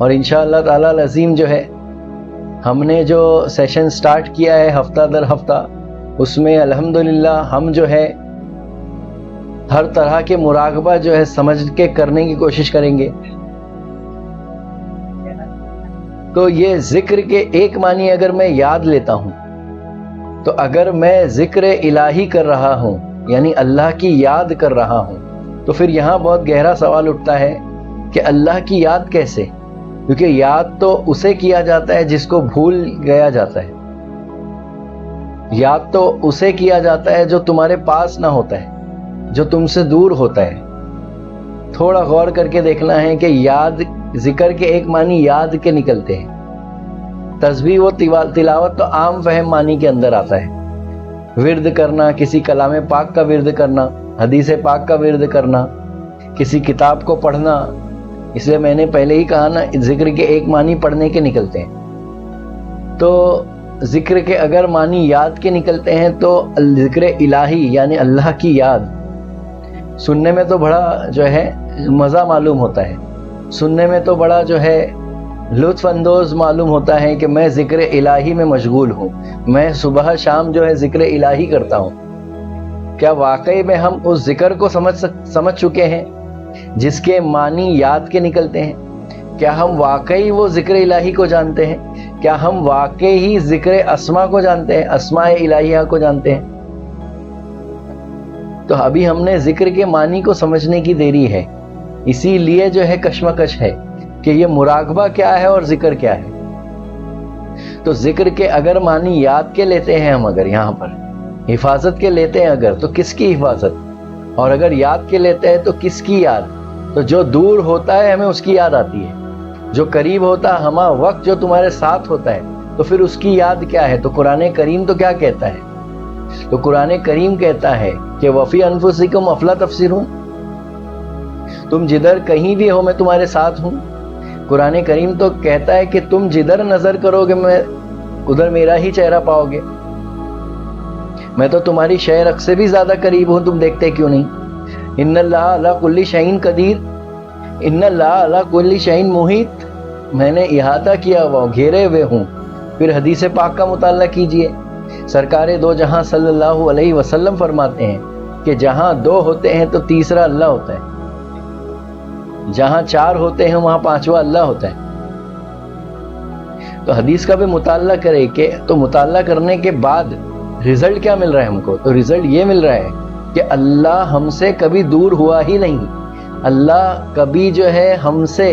اور انشاءاللہ تعالی العظیم جو ہے ہم نے جو سیشن سٹارٹ کیا ہے ہفتہ در ہفتہ، اس میں الحمدللہ ہم جو ہے ہر طرح کے مراقبہ جو ہے سمجھ کے کرنے کی کوشش کریں گے۔ تو یہ ذکر کے ایک معنی اگر میں یاد لیتا ہوں، تو اگر میں ذکر الہی کر رہا ہوں یعنی اللہ کی یاد کر رہا ہوں، تو پھر یہاں بہت گہرا سوال اٹھتا ہے کہ اللہ کی یاد کیسے؟ کیونکہ یاد تو اسے کیا جاتا ہے جس کو بھول گیا جاتا ہے، یاد تو اسے کیا جاتا ہے جو تمہارے پاس نہ ہوتا ہے، جو تم سے دور ہوتا ہے۔ تھوڑا غور کر کے دیکھنا ہے کہ یاد، ذکر کے ایک معنی یاد کے نکلتے ہیں۔ تسبیح و تلاوت تو عام فہم معنی کے اندر آتا ہے، ورد کرنا، کسی کلام پاک کا ورد کرنا، حدیث پاک کا ورد کرنا، کسی کتاب کو پڑھنا۔ اس لیے میں نے پہلے ہی کہا نا، ذکر کے ایک معنی پڑھنے کے نکلتے ہیں۔ تو ذکر کے اگر معنی یاد کے نکلتے ہیں تو ذکر الہی یعنی اللہ کی یاد سننے میں تو بڑا جو ہے مزہ معلوم ہوتا ہے، سننے میں تو بڑا جو ہے لطف اندوز معلوم ہوتا ہے کہ میں ذکر الہی میں مشغول ہوں، میں صبح شام جو ہے ذکر الہی کرتا ہوں۔ کیا واقعی میں ہم اس ذکر کو سمجھ چکے ہیں جس کے معنی یاد کے نکلتے ہیں؟ کیا ہم واقعی وہ ذکر الہی کو جانتے ہیں؟ کیا ہم واقعی ہی ذکر اسما کو جانتے ہیں، اسماء الہیہ کو جانتے ہیں؟ تو ابھی ہم نے ذکر کے معنی کو سمجھنے کی دیری ہے، اسی لیے جو ہے کشمکش ہے کہ یہ مراقبہ کیا ہے اور ذکر کیا ہے۔ تو ذکر کے اگر معنی یاد کے لیتے ہیں ہم، اگر یہاں پر حفاظت کے لیتے ہیں اگر، تو کس کی حفاظت؟ اور اگر یاد کے لیتے ہیں تو کس کی یاد؟ تو جو دور ہوتا ہے ہمیں اس کی یاد آتی ہے، جو قریب ہوتا ہے ہمہ وقت جو تمہارے ساتھ ہوتا ہے تو پھر اس کی یاد کیا ہے؟ تو قرآن کریم تو کیا کہتا ہے؟ تو قرآن کریم کہتا ہے کہ وفی انفسکم افلا تبصرون، تم جدھر کہیں بھی ہو میں تمہارے ساتھ ہوں۔ قرآن کریم تو کہتا ہے کہ تم جدھر نظر کرو گے میں ادھر میرا ہی چہرہ پاؤ گے، میں تو تمہاری شے رخ سے بھی زیادہ قریب ہوں، تم دیکھتے کیوں نہیں؟ ان اللہ علی کل شیء قدیر، ان اللہ علی کل شیء محیط، میں نے احاطہ کیا ہوا، گھیرے ہوئے ہوں۔ پھر حدیث پاک کا مطالعہ کیجئے، سرکار دو جہاں صلی اللہ علیہ وسلم فرماتے ہیں کہ جہاں دو ہوتے ہیں تو تیسرا اللہ ہوتا ہے، جہاں چار ہوتے ہیں وہاں پانچواں اللہ ہوتا ہے۔ تو حدیث کا بھی مطالعہ کرے کہ تو مطالعہ کرنے کے بعد رزلٹ کیا مل رہا ہے ہم کو؟ تو رزلٹ یہ مل رہا ہے کہ اللہ ہم سے کبھی دور ہوا ہی نہیں، اللہ کبھی جو ہے ہم سے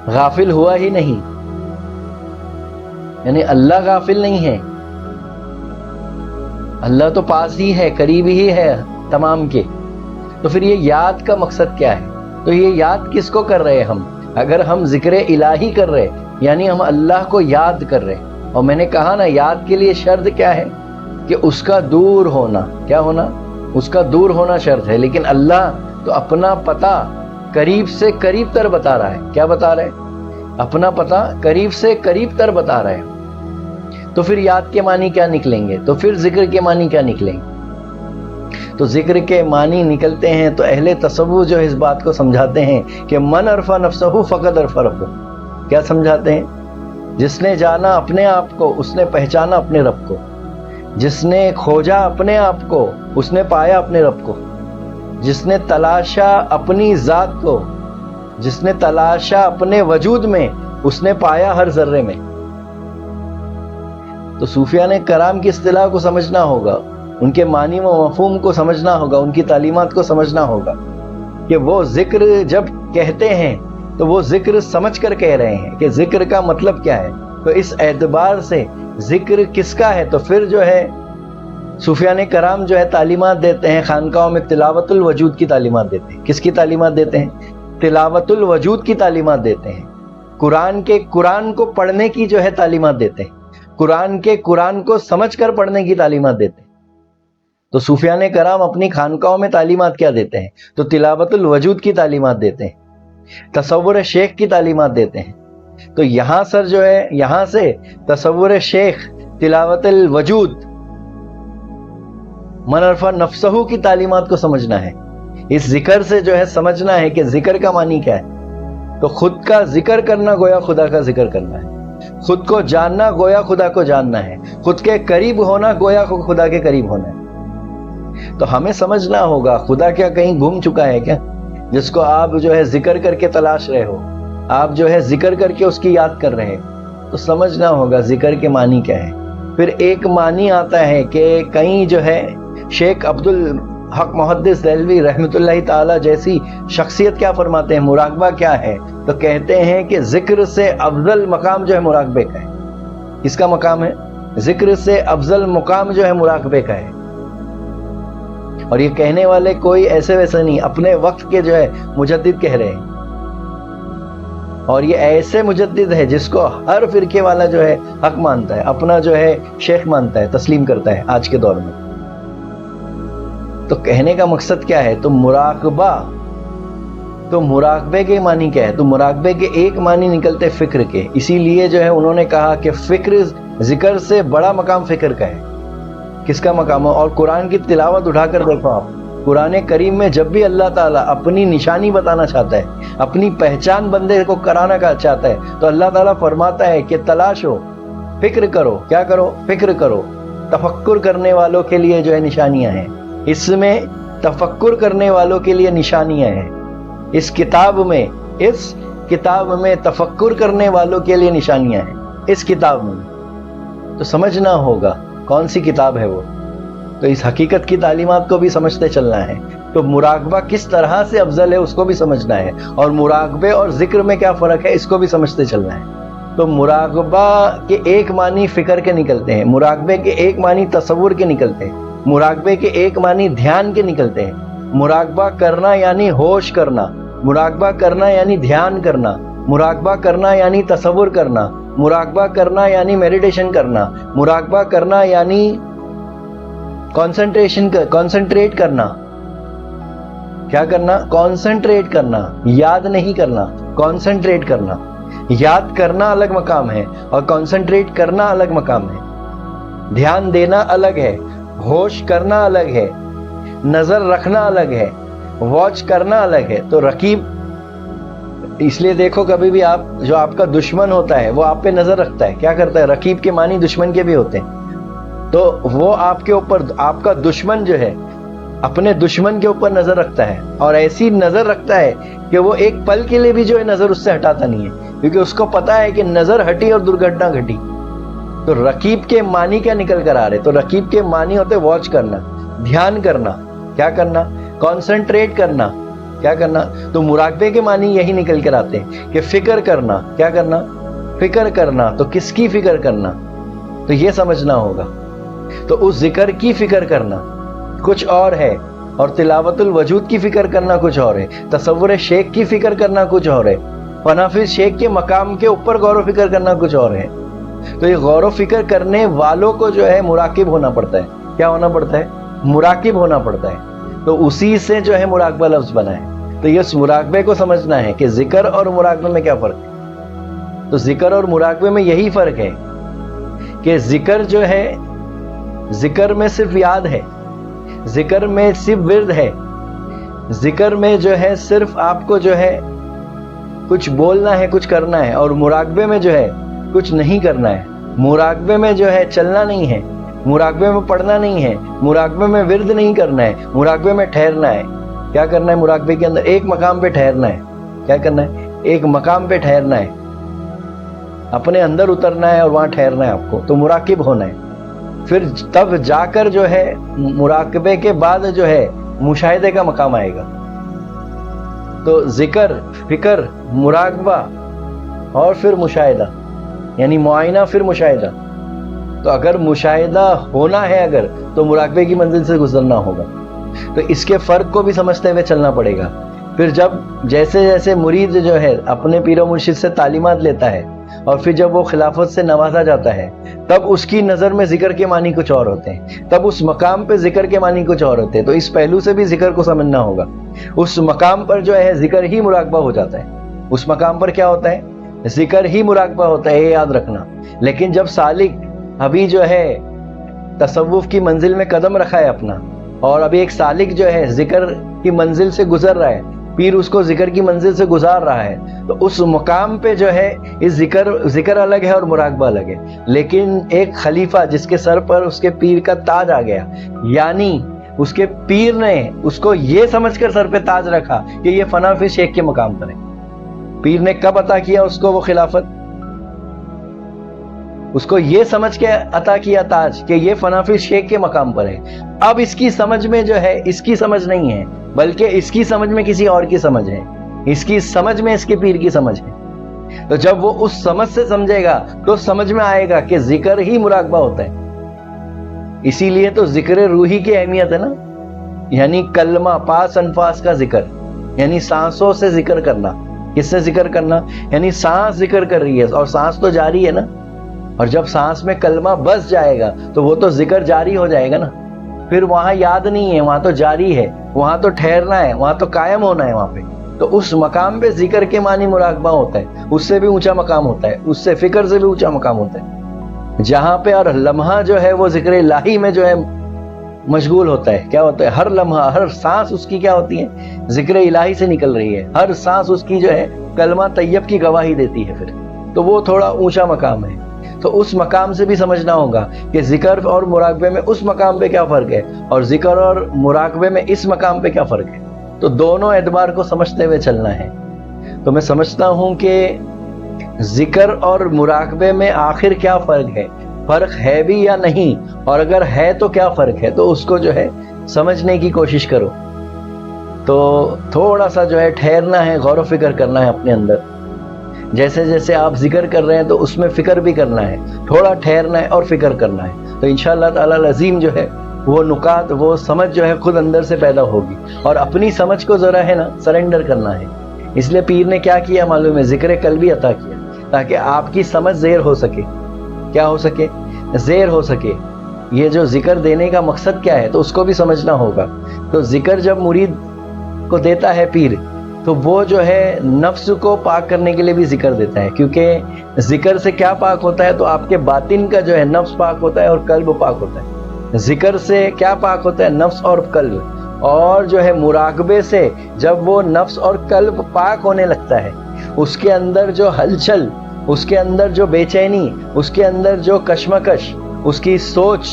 غافل ہوا ہی نہیں، یعنی اللہ غافل نہیں ہے، اللہ تو پاس ہی ہے، قریب ہی ہے تمام کے۔ تو پھر یہ یاد کا مقصد کیا ہے؟ تو یہ یاد کس کو کر رہے ہم؟ اگر ہم ذکر الہی کر رہے یعنی ہم اللہ کو یاد کر رہے، اور میں نے کہا نا یاد کے لیے شرط کیا ہے کہ اس کا دور ہونا، کیا ہونا؟ اس کا دور ہونا شرط ہے۔ لیکن اللہ تو اپنا پتہ قریب سے قریب تر بتا رہا ہے، کیا بتا رہا ہے؟ اپنا پتہ قریب سے قریب تر بتا رہا ہے۔ تو پھر یاد کے معنی کیا نکلیں گے؟ تو پھر ذکر کے معنی کیا نکلیں گے؟ تو ذکر کے معنی نکلتے ہیں تو اہل تصوف جو اس بات کو سمجھاتے ہیں کہ من عرف نفسہ فقد عرف ربہ، کیا سمجھاتے ہیں؟ جس نے جانا اپنے آپ کو اس نے پہچانا اپنے رب کو، جس نے کھوجا اپنے آپ کو اس نے پایا اپنے رب کو، جس نے تلاشا اپنی ذات کو، جس نے تلاشا اپنے وجود میں اس نے پایا ہر ذرے میں۔ تو صوفیان کرام کی اصطلاح کو سمجھنا ہوگا، ان کے معنی و مفہوم کو سمجھنا ہوگا، ان کی تعلیمات کو سمجھنا ہوگا کہ وہ ذکر جب کہتے ہیں تو وہ ذکر سمجھ کر کہہ رہے ہیں کہ ذکر کا مطلب کیا ہے۔ تو اس اعتبار سے ذکر کس کا ہے؟ تو پھر جو ہے صوفیان کرام جو ہے تعلیمات دیتے ہیں، خانقاہوں میں تلاوت الوجود کی تعلیمات دیتے ہیں۔ کس کی تعلیمات دیتے ہیں؟ تلاوت الوجود کی تعلیمات دیتے ہیں۔ قرآن کو پڑھنے کی جو ہے تعلیمات دیتے ہیں، قرآن کو سمجھ کر پڑھنے کی تعلیمات دیتے ہیں۔ تو صوفیان کرام اپنی خانقاہوں میں تعلیمات کیا دیتے ہیں؟ تو تلاوت الوجود کی تعلیمات دیتے ہیں، تصور شیخ کی تعلیمات دیتے ہیں۔ تو یہاں سر جو ہے یہاں سے تصور شیخ، تلاوت الوجود، من عرف نفسہ کی تعلیمات کو سمجھنا ہے۔ اس ذکر سے جو ہے سمجھنا ہے کہ ذکر کا معنی کیا ہے۔ تو خود کا ذکر کرنا گویا خدا کا ذکر کرنا ہے، خود کو جاننا گویا خدا کو جاننا ہے، خود کے قریب ہونا گویا خدا کے قریب ہونا ہے۔ تو ہمیں سمجھنا ہوگا خدا کیا کہیں گم چکا ہے کیا، جس کو آپ جو ہے ذکر کر کے تلاش رہے ہو، آپ جو ہے ذکر کر کے اس کی یاد کر رہے، تو سمجھنا ہوگا ذکر کے معنی کیا ہے۔ پھر ایک معنی آتا ہے کہ کہیں جو ہے شیخ عبد الحق محدث دہلوی رحمۃ اللہ تعالی جیسی شخصیت کیا فرماتے ہیں، مراقبہ کیا ہے، تو کہتے ہیں کہ ذکر سے افضل مقام جو ہے مراقبے کا ہے۔ کس کا مقام ہے؟ ذکر سے افضل مقام جو ہے مراقبے کا ہے۔ اور یہ کہنے والے کوئی ایسے ویسے نہیں، اپنے وقت کے جو ہے مجدد کہہ رہے ہیں، اور یہ ایسے مجدد ہے جس کو ہر فرقے والا جو ہے حق مانتا ہے، اپنا جو ہے شیخ مانتا ہے، تسلیم کرتا ہے آج کے دور میں۔ تو کہنے کا مقصد کیا ہے؟ تو مراقبہ، تو مراقبے کے معنی کیا ہے؟ تو مراقبے کے ایک معنی نکلتے فکر کے، اسی لیے جو ہے انہوں نے کہا کہ فکر، ذکر سے بڑا مقام فکر کا ہے۔ کس کا مقام ہے؟ اور قرآن کی تلاوت اٹھا کر دیکھو آپ، قرآن کریم میں جب بھی اللہ تعالیٰ اپنی نشانی بتانا چاہتا ہے، اپنی پہچان بندے کو کرانا چاہتا ہے، تو اللہ تعالیٰ فرماتا ہے کہ تلاش ہو، فکر کرو، کیا کرو؟ فکر کرو۔ تفکر کرنے والوں کے لیے جو ہے نشانیاں ہیں، اس میں تفکر کرنے والوں کے لیے نشانیاں ہیں، اس کتاب میں تفکر کرنے والوں کے لیے نشانیاں ہیں، اس کتاب میں۔ تو سمجھنا ہوگا کون سی کتاب ہے وہ، تو اس حقیقت کی تعلیمات کو بھی سمجھتے چلنا ہے۔ تو مراقبہ کس طرح سے افضل ہے اس کو بھی سمجھنا ہے، اور مراقبے اور ذکر میں کیا فرق ہے اس کو بھی سمجھتے چلنا ہے۔ تو مراقبہ کے ایک معنی فکر کے نکلتے ہیں، مراقبے کے ایک معنی تصور کے نکلتے ہیں، مراقبے کے ایک معنی دھیان کے نکلتے ہیں۔ مراقبہ کرنا یعنی ہوش کرنا، مراقبہ کرنا یعنی دھیان کرنا، مراقبہ کرنا یعنی تصور کرنا، مراقبہ کرنا یعنی میڈیٹیشن کرنا، مراقبہ کرنا یعنی کانسنٹریٹ کرنا۔ کیا کرنا؟ کانسنٹریٹ کرنا، یاد نہیں کرنا، کانسنٹریٹ کرنا۔ یاد کرنا الگ مقام ہے اور کانسنٹریٹ کرنا الگ مقام ہے، دھیان دینا الگ ہے، ہوش کرنا الگ ہے، نظر رکھنا الگ ہے، واچ کرنا الگ ہے۔ تو رقیب، اس لیے دیکھو کبھی بھی آپ، جو آپ کا دشمن ہوتا ہے وہ آپ پہ نظر رکھتا ہے، کیا کرتا ہے؟ رقیب کے معنی دشمن کے بھی ہوتے ہیں۔ تو وہ آپ کے اوپر، آپ کا دشمن جو ہے اپنے دشمن کے اوپر نظر رکھتا ہے، اور ایسی نظر رکھتا ہے کہ وہ ایک پل کے لیے بھی جو ہے نظر اس سے ہٹاتا نہیں ہے، کیونکہ اس کو پتا ہے کہ نظر ہٹی اور درگھٹنا گھٹی۔ تو رقیب کے معنی کیا نکل کر آ رہے؟ تو رقیب کے معنی ہوتے واچ کرنا، دھیان کرنا، کیا کرنا؟ کانسنٹریٹ کرنا، کیا کرنا؟ تو مراقبے کے معنی یہی نکل کر آتے ہیں کہ فکر کرنا، کیا کرنا؟ فکر کرنا۔ تو کس کی فکر کرنا؟ تو یہ سمجھنا ہوگا۔ تو اس ذکر کی فکر کرنا کچھ اور ہے، اور تلاوت الوجود کی فکر کرنا کچھ اور ہے، تصور شیخ کی فکر کرنا کچھ اور ہے، فنافذ شیخ کے مقام کے اوپر غور و فکر کرنا کچھ اور ہے۔ تو یہ غور و فکر کرنے والوں کو جو ہے مراقب ہونا پڑتا ہے۔ کیا ہونا پڑتا ہے؟ مراقب ہونا پڑتا ہے۔ تو اسی سے جو ہے مراقبہ لفظ بنا ہے۔ تو یہ اس مراقبے کو سمجھنا ہے کہ ذکر اور مراقبے میں کیا فرق ہے۔ تو ذکر اور مراقبے میں یہی فرق ہے کہ ذکر جو ہے، ذکر میں صرف یاد ہے، ذکر میں صرف ورد ہے، ذکر میں جو ہے صرف آپ کو جو ہے کچھ بولنا ہے، کچھ کرنا ہے، اور مراقبے میں جو ہے کچھ نہیں کرنا ہے، مراقبے میں جو ہے چلنا نہیں ہے، مراقبے میں پڑھنا نہیں ہے، مراقبے میں ورد نہیں کرنا ہے، مراقبے میں ٹھہرنا ہے۔ کیا کرنا ہے؟ مراقبے کے اندر ایک مقام پہ ٹھہرنا ہے۔ کیا کرنا ہے؟ ایک مقام پہ ٹھہرنا ہے، اپنے اندر اترنا ہے اور وہاں ٹھہرنا ہے آپ کو، تو مراقب ہونا ہے۔ پھر تب جا کر جو ہے مراقبے کے بعد جو ہے مشاہدے کا مقام آئے گا۔ تو ذکر، فکر، مراقبہ اور پھر مشاہدہ، یعنی معائنہ پھر مشاہدہ۔ تو اگر مشاہدہ ہونا ہے اگر، تو مراقبے کی منزل سے گزرنا ہوگا۔ تو اس کے فرق کو بھی سمجھتے ہوئے چلنا پڑے گا۔ پھر جب جیسے جیسے مرید جو ہے اپنے پیر و مرشد سے تعلیمات لیتا ہے، اور پھر جب وہ خلافت سے نوازا جاتا ہے، تب اس کی نظر میں ذکر کے معنی کچھ اور ہوتے ہیں، تب اس مقام پہ ذکر کے معنی کچھ اور ہوتے ہیں۔ تو اس پہلو سے بھی ذکر کو سمجھنا ہوگا۔ اس مقام پر جو ہے ذکر ہی مراقبہ ہو جاتا ہے، اس مقام پر کیا ہوتا ہے؟ ذکر ہی مراقبہ ہوتا ہے، یہ یاد رکھنا۔ لیکن جب سالک ابھی جو ہے تصوف کی منزل میں قدم رکھا ہے اپنا، اور ابھی ایک سالک جو ہے ذکر کی منزل سے گزر رہا ہے، پیر اس کو ذکر کی منزل سے گزار رہا ہے، تو اس مقام پہ جو ہے اس ذکر الگ ہے اور مراقبہ الگ ہے. لیکن ایک خلیفہ جس کے سر پر اس کے پیر کا تاج آ گیا، یعنی اس کے پیر نے اس کو یہ سمجھ کر سر پہ تاج رکھا کہ یہ فنا فی شیخ کے مقام پر ہے. پیر نے کب عطا کیا اس کو وہ خلافت؟ اس کو یہ سمجھ کے عطا کیا تاج کہ یہ فنا فی شیخ کے مقام پر ہے. اب اس کی سمجھ میں جو ہے اس کی سمجھ نہیں ہے، بلکہ اس کی سمجھ میں کسی اور کی سمجھ ہے، اس کی سمجھ میں اس کے پیر کی سمجھ ہے. تو جب وہ اس سمجھ سے سمجھے گا تو سمجھ میں آئے گا کہ ذکر ہی مراقبہ ہوتا ہے. اسی لیے تو ذکر روحی کی اہمیت ہے نا، یعنی کلمہ پاس انفاس کا ذکر، یعنی سانسوں سے ذکر کرنا. کس سے ذکر کرنا؟ یعنی سانس ذکر کر رہی ہے اور سانس تو جاری ہے نا، اور جب سانس میں کلمہ بس جائے گا تو وہ تو ذکر جاری ہو جائے گا نا. پھر وہاں یاد نہیں ہے، وہاں تو جاری ہے، وہاں تو ٹھہرنا ہے، وہاں تو قائم ہونا ہے وہاں پہ. تو اس مقام پہ ذکر کے معنی مراقبہ ہوتا ہے، اس سے بھی اونچا مقام ہوتا ہے، اس سے فکر سے بھی اونچا مقام ہوتا ہے، جہاں پہ اور لمحہ جو ہے وہ ذکر الہی میں جو ہے مشغول ہوتا ہے. کیا ہوتا ہے؟ ہر لمحہ، ہر سانس اس کی کیا ہوتی ہے؟ ذکر الہی سے نکل رہی ہے. ہر سانس اس کی جو ہے کلمہ طیب کی گواہی دیتی ہے. پھر تو وہ تھوڑا اونچا مقام ہے. تو اس مقام سے بھی سمجھنا ہوگا کہ ذکر اور مراقبے میں اس مقام پہ کیا فرق ہے، اور ذکر اور مراقبے میں اس مقام پہ کیا فرق ہے. تو دونوں اعتبار کو سمجھتے ہوئے چلنا ہے. تو میں سمجھتا ہوں کہ ذکر اور مراقبے میں آخر کیا فرق ہے، فرق ہے بھی یا نہیں، اور اگر ہے تو کیا فرق ہے، تو اس کو جو ہے سمجھنے کی کوشش کرو. تو تھوڑا سا جو ہے ٹھہرنا ہے، غور و فکر کرنا ہے اپنے اندر. جیسے جیسے آپ ذکر کر رہے ہیں تو اس میں فکر بھی کرنا ہے، تھوڑا ٹھہرنا ہے اور فکر کرنا ہے. تو انشاءاللہ تعالی العظیم جو ہے وہ نکات، وہ سمجھ جو ہے خود اندر سے پیدا ہوگی. اور اپنی سمجھ کو ذرا ہے نا سرنڈر کرنا ہے. اس لیے پیر نے کیا کیا معلوم ہے؟ ذکر قلبی عطا کیا تاکہ آپ کی سمجھ زیر ہو سکے. کیا ہو سکے؟ زیر ہو سکے. یہ جو ذکر دینے کا مقصد کیا ہے تو اس کو بھی سمجھنا ہوگا. تو ذکر جب مرید کو دیتا ہے پیر، تو وہ جو ہے نفس کو پاک کرنے کے لیے بھی ذکر دیتا ہے. کیونکہ ذکر سے کیا پاک ہوتا ہے؟ تو آپ کے باطن کا جو ہے نفس پاک ہوتا ہے اور قلب پاک ہوتا ہے. ذکر سے کیا پاک ہوتا ہے؟ نفس اور قلب. اور جو ہے مراقبے سے جب وہ نفس اور قلب پاک ہونے لگتا ہے، اس کے اندر جو ہلچل، اس کے اندر جو بے چینی، اس کے اندر جو کشمکش، اس کی سوچ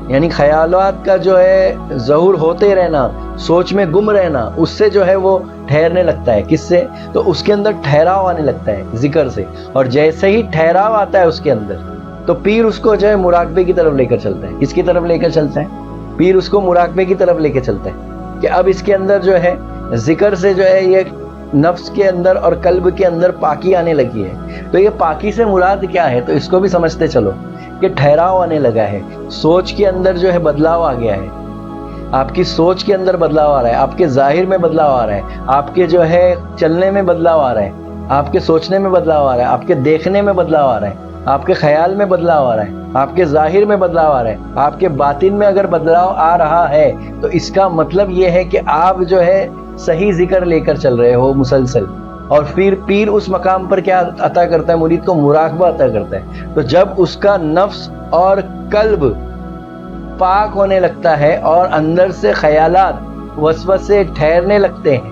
یعنی خیالات کا جو ہے ظہور ہوتے رہنا، سوچ میں گم رہنا، اس سے جو ہے وہ ٹھہرنے لگتا ہے. کس سے؟ تو اس کے اندر ٹھہراؤ آنے لگتا ہے ذکر سے. اور جیسے ہی ٹھہراؤ آتا ہے اس کے اندر، تو پیر اس کو جو ہے مراقبے کی طرف لے کر چلتا ہے. کس کی طرف لے کر چلتا ہے؟ پیر اس کو مراقبے کی طرف لے کے چلتا ہے کہ اب اس کے اندر جو ہے ذکر سے جو ہے یہ نفس کے اندر اور قلب کے اندر پاکی آنے لگی ہے. تو یہ پاکی سے مراد کیا ہے؟ تو اس کو بھی سمجھتے چلو کہ ٹھہراؤ آنے لگا ہے. سوچ کے اندر جو ہے بدلاؤ آ گیا ہے. آپ کی سوچ کے اندر بدلاؤ آ رہا ہے، آپ کے ظاہر میں بدلاؤ آ رہا ہے، آپ کے جو ہے چلنے میں بدلاؤ آ رہا ہے، آپ کے سوچنے میں بدلاؤ آ رہا ہے، آپ کے دیکھنے میں بدلاؤ آ رہا ہے، آپ کے خیال میں بدلاؤ آ رہا ہے، آپ کے ظاہر میں بدلاؤ آ رہا ہے، آپ کے باطن میں اگر بدلاؤ آ رہا ہے تو اس کا مطلب یہ ہے کہ آپ جو ہے صحیح ذکر لے کر چل رہے ہو مسلسل. اور پھر پیر اس مقام پر کیا عطا کرتا ہے؟ مرید کو مراقبہ عطا کرتا ہے. تو جب اس کا نفس اور قلب پاک ہونے لگتا ہے اور اندر سے خیالات وسوسے ٹھہرنے لگتے ہیں،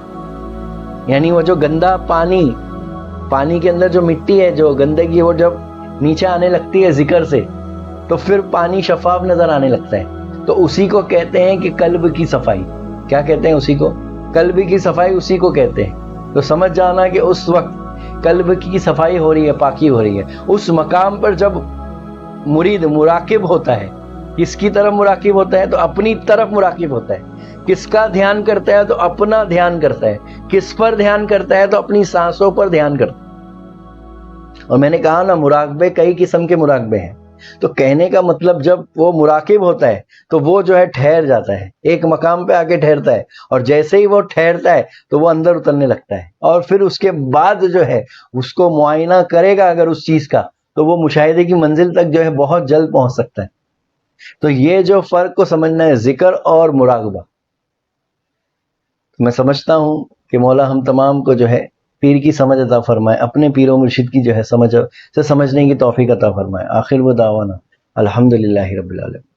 یعنی وہ جو گندا پانی کے اندر جو مٹی ہے، جو گندگی، وہ جب نیچے آنے لگتی ہے ذکر سے، تو پھر پانی شفاف نظر آنے لگتا ہے. تو اسی کو کہتے ہیں کہ قلب کی صفائی. کیا کہتے ہیں اسی کو؟ قلب کی صفائی اسی کو کہتے ہیں. تو سمجھ جانا کہ اس وقت قلب کی صفائی ہو رہی ہے، پاکی ہو رہی ہے. اس مقام پر جب مرید مراقب ہوتا ہے، کس کی طرف مراقب ہوتا ہے؟ تو اپنی طرف مراقب ہوتا ہے. کس کا دھیان کرتا ہے؟ تو اپنا دھیان کرتا ہے. کس پر دھیان کرتا ہے؟ تو اپنی سانسوں پر دھیان کرتا ہے. اور میں نے کہا نا مراقبے کئی قسم کے مراقبے ہیں. تو کہنے کا مطلب جب وہ مراقب ہوتا ہے تو وہ جو ہے ٹھہر جاتا ہے، ایک مقام پہ آ کے ٹھہرتا ہے. اور جیسے ہی وہ ٹھہرتا ہے تو وہ اندر اترنے لگتا ہے. اور پھر اس کے بعد جو ہے اس کو معائنہ کرے گا اگر اس چیز کا، تو وہ مشاہدے کی منزل تک جو ہے بہت جلد پہنچ سکتا ہے. تو یہ جو فرق کو سمجھنا ہے ذکر اور مراقبہ. میں سمجھتا ہوں کہ مولا ہم تمام کو جو ہے پیر کی سمجھ عطا فرمائے، اپنے پیر و مرشد کی جو ہے سمجھ سے سمجھنے کی توفیق عطا فرمائے. آخر وہ دعوانا الحمدللہ رب العالمین.